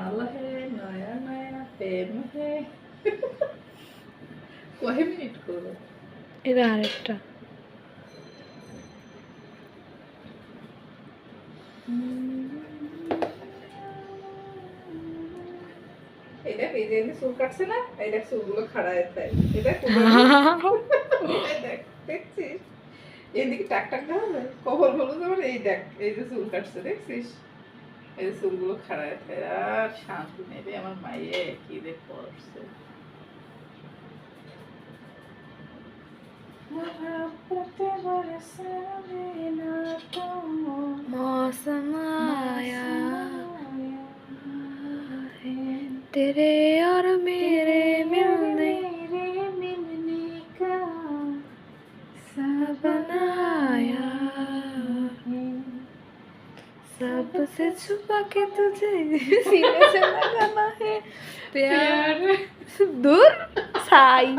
साल है नया नया प्रेम है কয় মিনিট করো এটা আরেকটা এটা এই যে চুল কাটছে না এটা চুলগুলো খাড়ায় তাই এটা দেখ দেখছিস এদিকে টাক টাক দেওয়া যায় কবর হলো যেমন এই দেখ এই যে চুল কাটছে দেখছিস এই চুলগুলো খাড়ায় তাই আর শান্তি নেবে আমার মাইয়ে কি দেখ করছে मौसम आया तेरे और मेरे मिलने का सपना आया सबसे छुपा के तुझे सीने से लगाना है प्यार दूर साई